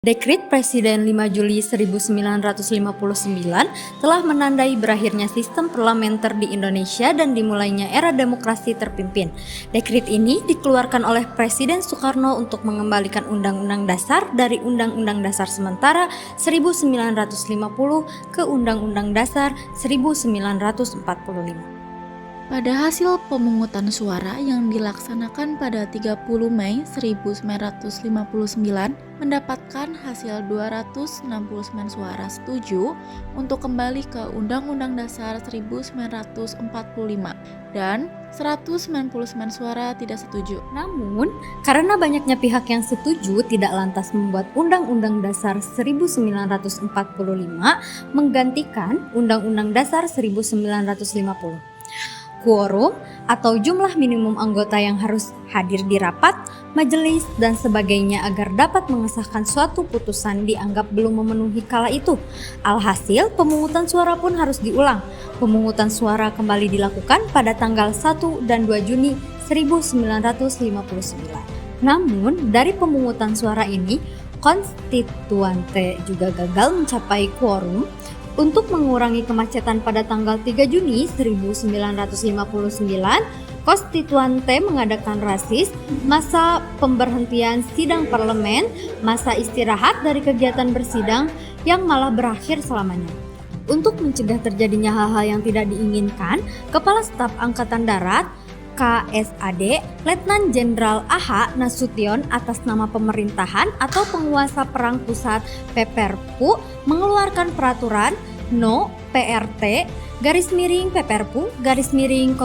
Dekrit Presiden 5 Juli 1959 telah menandai berakhirnya sistem parlementer di Indonesia dan dimulainya era demokrasi terpimpin. Dekrit ini dikeluarkan oleh Presiden Soekarno untuk mengembalikan Undang-Undang Dasar dari Undang-Undang Dasar Sementara 1950 ke Undang-Undang Dasar 1945. Pada hasil pemungutan suara yang dilaksanakan pada 30 Mei 1959 mendapatkan hasil 269 suara setuju untuk kembali ke Undang-Undang Dasar 1945 dan 199 suara tidak setuju. Namun, karena banyaknya pihak yang setuju tidak lantas membuat Undang-Undang Dasar 1945 menggantikan Undang-Undang Dasar 1950. Quorum atau jumlah minimum anggota yang harus hadir di rapat, majelis, dan sebagainya agar dapat mengesahkan suatu putusan dianggap belum memenuhi kala itu. Alhasil, pemungutan suara pun harus diulang. Pemungutan suara kembali dilakukan pada tanggal 1 dan 2 Juni 1959. Namun, dari pemungutan suara ini, konstituante juga gagal mencapai quorum. Untuk mengurangi kemacetan pada tanggal 3 Juni 1959, konstituante mengadakan rasis, masa pemberhentian sidang parlemen, masa istirahat dari kegiatan bersidang yang malah berakhir selamanya. Untuk mencegah terjadinya hal-hal yang tidak diinginkan, Kepala Staf Angkatan Darat KSAD, Letnan Jenderal A.H. Nasution atas nama pemerintahan atau penguasa perang pusat Peperpu mengeluarkan peraturan No. PRT _Peperpu _040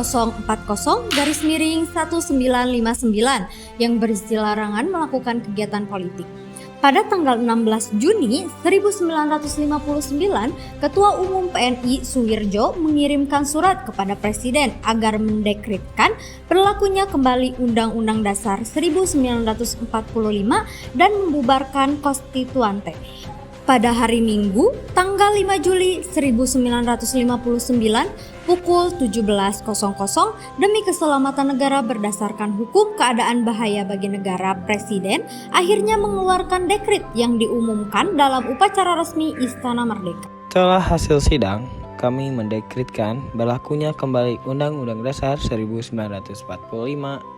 yang berisi larangan melakukan kegiatan politik. Pada tanggal 16 Juni 1959, Ketua Umum PNI Suwirjo mengirimkan surat kepada Presiden agar mendekretkan berlakunya kembali Undang-Undang Dasar 1945 dan membubarkan konstituante. Pada hari Minggu, tanggal 5 Juli 1959, pukul 17.00 demi keselamatan negara berdasarkan hukum keadaan bahaya bagi negara, Presiden akhirnya mengeluarkan dekret yang diumumkan dalam upacara resmi Istana Merdeka. Setelah hasil sidang, kami mendekretkan berlakunya kembali Undang-Undang Dasar 1945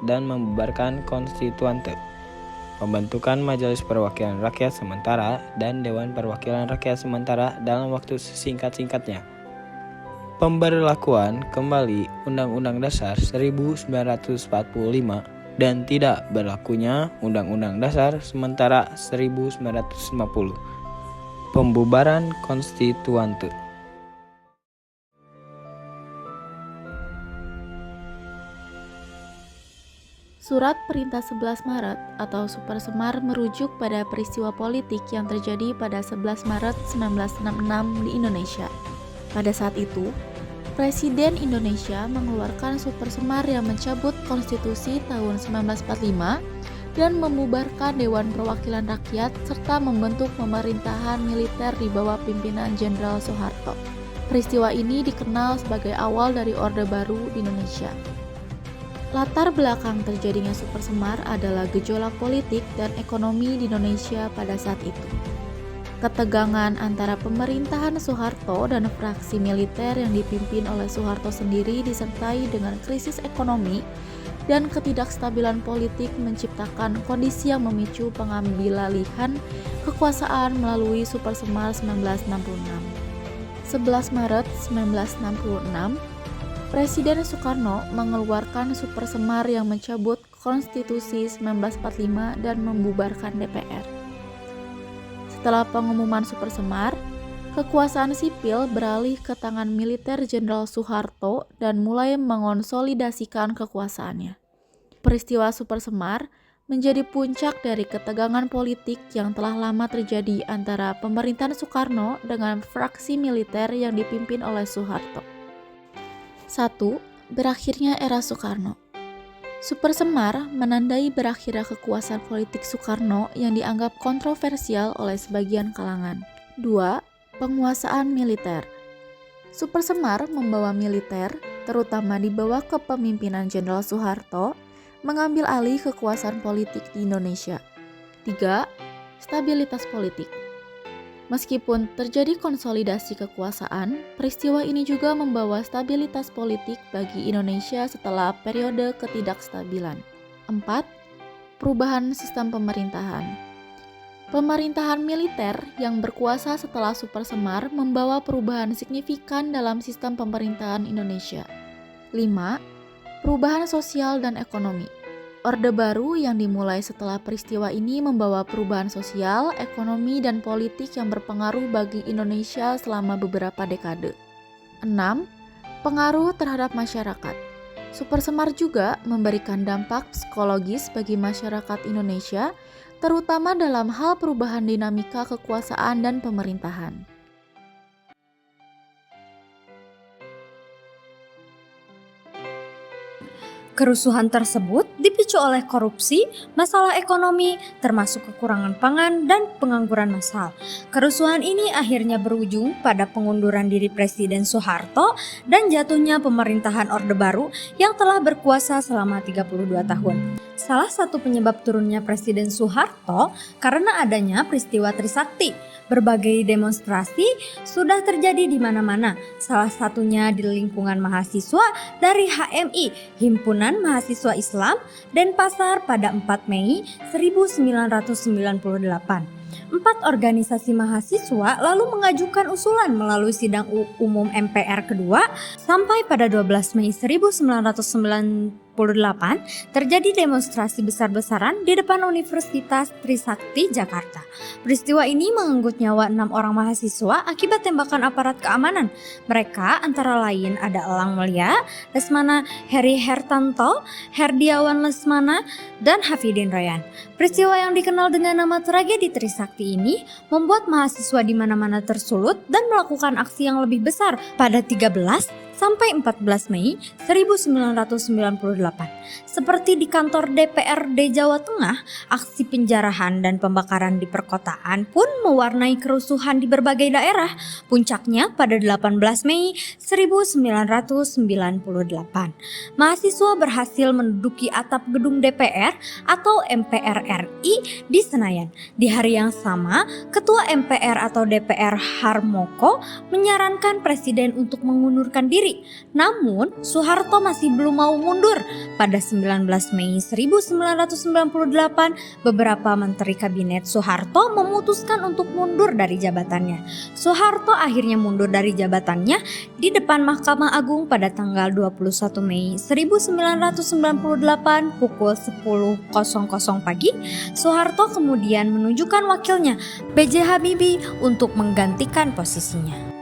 dan membubarkan konstituante. Pembentukan Majelis Perwakilan Rakyat Sementara dan Dewan Perwakilan Rakyat Sementara dalam waktu sesingkat-singkatnya. Pemberlakuan kembali Undang-Undang Dasar 1945 dan tidak berlakunya Undang-Undang Dasar Sementara 1950. Pembubaran konstituante. Surat Perintah 11 Maret atau Supersemar merujuk pada peristiwa politik yang terjadi pada 11 Maret 1966 di Indonesia. Pada saat itu, Presiden Indonesia mengeluarkan Supersemar yang mencabut konstitusi tahun 1945 dan membubarkan Dewan Perwakilan Rakyat serta membentuk pemerintahan militer di bawah pimpinan Jenderal Soeharto. Peristiwa ini dikenal sebagai awal dari Orde Baru di Indonesia. Latar belakang terjadinya Supersemar adalah gejolak politik dan ekonomi di Indonesia pada saat itu. Ketegangan antara pemerintahan Soeharto dan fraksi militer yang dipimpin oleh Soeharto sendiri disertai dengan krisis ekonomi dan ketidakstabilan politik menciptakan kondisi yang memicu pengambilalihan kekuasaan melalui Supersemar 1966. 11 Maret 1966, Presiden Soekarno mengeluarkan Supersemar yang mencabut Konstitusi 1945 dan membubarkan DPR. Setelah pengumuman Supersemar, kekuasaan sipil beralih ke tangan militer Jenderal Soeharto dan mulai mengonsolidasikan kekuasaannya. Peristiwa Supersemar menjadi puncak dari ketegangan politik yang telah lama terjadi antara pemerintahan Soekarno dengan fraksi militer yang dipimpin oleh Soeharto. 1. Berakhirnya era Soekarno. Supersemar menandai berakhirnya kekuasaan politik Soekarno yang dianggap kontroversial oleh sebagian kalangan. 2. Penguasaan militer. Supersemar membawa militer, terutama di bawah kepemimpinan Jenderal Soeharto, mengambil alih kekuasaan politik di Indonesia. 3. stabilitas politik. Meskipun terjadi konsolidasi kekuasaan, peristiwa ini juga membawa stabilitas politik bagi Indonesia setelah periode ketidakstabilan. 4. Perubahan sistem pemerintahan. Pemerintahan militer yang berkuasa setelah Super Semar membawa perubahan signifikan dalam sistem pemerintahan Indonesia. 5. Perubahan sosial dan ekonomi. Orde Baru yang dimulai setelah peristiwa ini membawa perubahan sosial, ekonomi, dan politik yang berpengaruh bagi Indonesia selama beberapa dekade. 6. Pengaruh terhadap masyarakat. Super Semar juga memberikan dampak psikologis bagi masyarakat Indonesia, terutama dalam hal perubahan dinamika kekuasaan dan pemerintahan. Kerusuhan tersebut dipicu oleh korupsi, masalah ekonomi, termasuk kekurangan pangan dan pengangguran massal. Kerusuhan ini akhirnya berujung pada pengunduran diri Presiden Soeharto dan jatuhnya pemerintahan Orde Baru yang telah berkuasa selama 32 tahun. Salah satu penyebab turunnya Presiden Soeharto karena adanya peristiwa Trisakti. Berbagai demonstrasi sudah terjadi di mana-mana, salah satunya di lingkungan mahasiswa dari HMI, Himpunan Mahasiswa Islam, Denpasar pada 4 Mei 1998. 4 organisasi mahasiswa lalu mengajukan usulan melalui sidang umum MPR kedua sampai pada 12 Mei 1998 terjadi demonstrasi besar-besaran di depan Universitas Trisakti, Jakarta. Peristiwa ini menganggut nyawa 6 orang mahasiswa akibat tembakan aparat keamanan. Mereka antara lain ada Elang Mulia, Lesmana Heri Hertanto, Herdiawan Lesmana, dan Hafidin Rayyan. Peristiwa yang dikenal dengan nama tragedi Trisakti ini membuat mahasiswa di mana-mana tersulut dan melakukan aksi yang lebih besar pada 13 sampai 14 Mei 1998. Seperti di kantor DPRD Jawa Tengah, aksi penjarahan dan pembakaran di perkotaan pun mewarnai kerusuhan di berbagai daerah. Puncaknya pada 18 Mei 1998. Mahasiswa berhasil menduduki atap gedung DPR atau MPR RI di Senayan. Di hari yang sama, Ketua MPR atau DPR Harmoko menyarankan Presiden untuk mengundurkan diri. Namun, Soeharto masih belum mau mundur. Pada 19 Mei 1998, beberapa menteri kabinet Soeharto memutuskan untuk mundur dari jabatannya. Soeharto akhirnya mundur dari jabatannya di depan Mahkamah Agung pada tanggal 21 Mei 1998 pukul 10.00 pagi. Soeharto kemudian menunjukkan wakilnya, B.J. Habibie, untuk menggantikan posisinya.